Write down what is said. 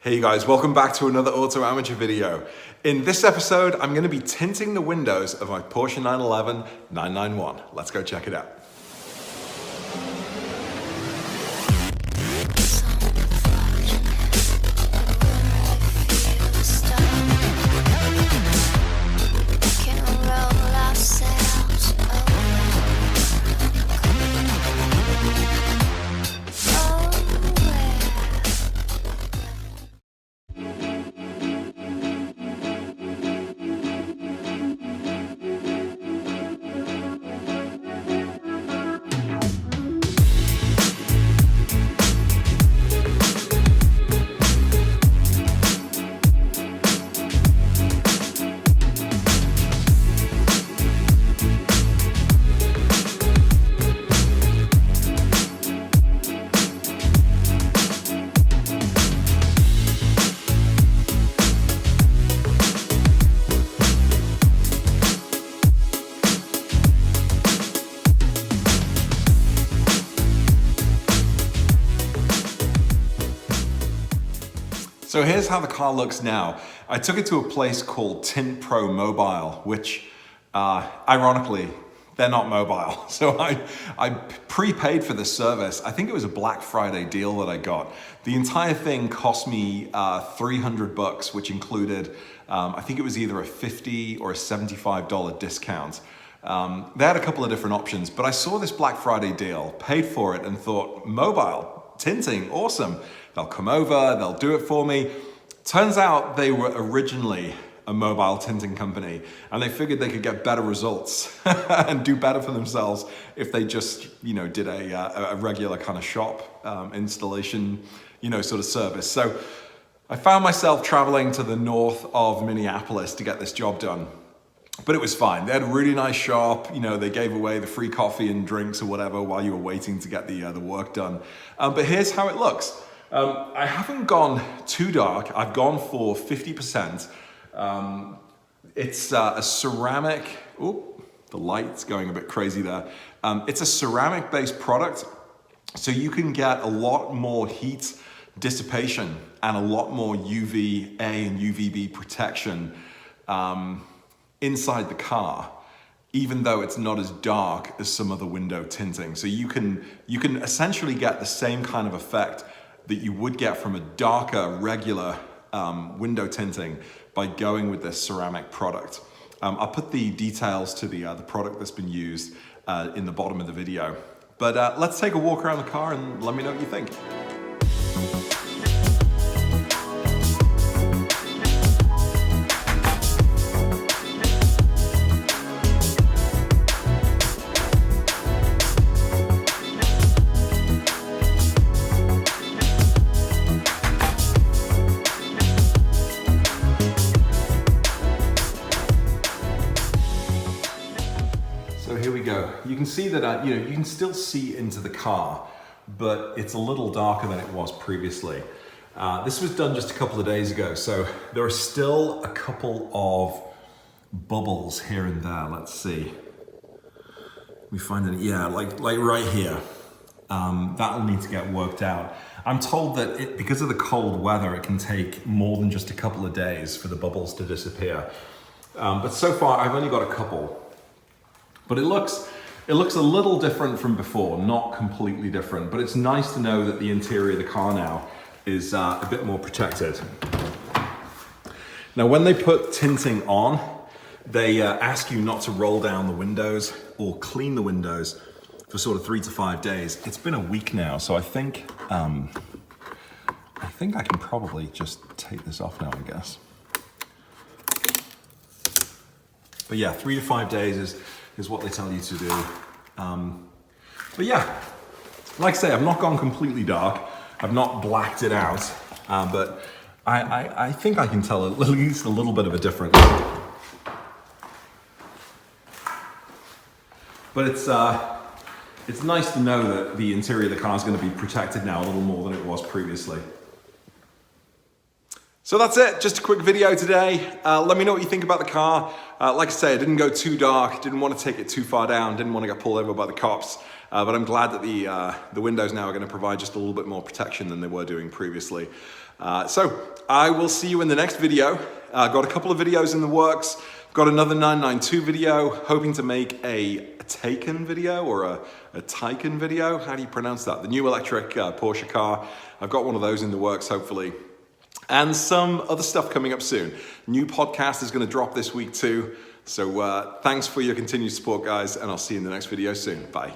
Hey you guys, welcome back to another Auto Amateur video. In this episode, I'm going to be tinting the windows of my Porsche 911 991. Let's go check it out. So here's how the car looks now. I took it to a place called Tint Pro Mobile, which ironically, they're not mobile. So I prepaid for this service. I think it was a Black Friday deal that I got. The entire thing cost me $300, which included, I think it was either a $50 or a $75 discount. They had a couple of different options, but I saw this Black Friday deal, paid for it and thought, mobile, tinting, awesome. They'll come over, they'll do it for me. Turns out they were originally a mobile tinting company and they figured they could get better results and do better for themselves if they just, did a regular kind of shop installation, sort of service. So I found myself traveling to the north of Minneapolis to get this job done. But it was fine. They had a really nice shop. They gave away the free coffee and drinks or whatever while you were waiting to get the work done. But here's how it looks. I haven't gone too dark. I've gone for 50%. It's a ceramic. Oh, the light's going a bit crazy there. It's a ceramic-based product, so you can get a lot more heat dissipation and a lot more UVA and UVB protection inside the car, even though it's not as dark as some other window tinting. So you can essentially get the same kind of effect that you would get from a darker, regular window tinting by going with this ceramic product. I'll put the details to the product that's been used in the bottom of the video. But let's take a walk around the car and let me know what you think. So here we go. You can see that, you can still see into the car, but it's a little darker than it was previously. This was done just a couple of days ago, so there are still a couple of bubbles here and there. Let's see. We find it, yeah, like right here. That'll need to get worked out. I'm told that because of the cold weather, it can take more than just a couple of days for the bubbles to disappear. But so far, I've only got a couple. But it looks a little different from before, not completely different, but it's nice to know that the interior of the car now is a bit more protected. Now, when they put tinting on, they ask you not to roll down the windows or clean the windows for sort of 3 to 5 days. It's been a week now, so I think I can probably just take this off now, I guess. But yeah, 3 to 5 days is what they tell you to do. But yeah, like I say, I've not gone completely dark. I've not blacked it out, but I think I can tell at least a little bit of a difference. But it's nice to know that the interior of the car is going to be protected now a little more than it was previously. So that's it, just a quick video today. Let me know what you think about the car. Like I say, I didn't go too dark, didn't want to take it too far down, didn't want to get pulled over by the cops. But I'm glad that the windows now are going to provide just a little bit more protection than they were doing previously. So I will see you in the next video. Got a couple of videos in the works. Got another 992 video, hoping to make a Taken video or a Taycan video. How do you pronounce that? The new electric Porsche car. I've got one of those in the works, hopefully. And some other stuff coming up soon. New podcast is going to drop this week too. So thanks for your continued support, guys, and I'll see you in the next video soon. Bye.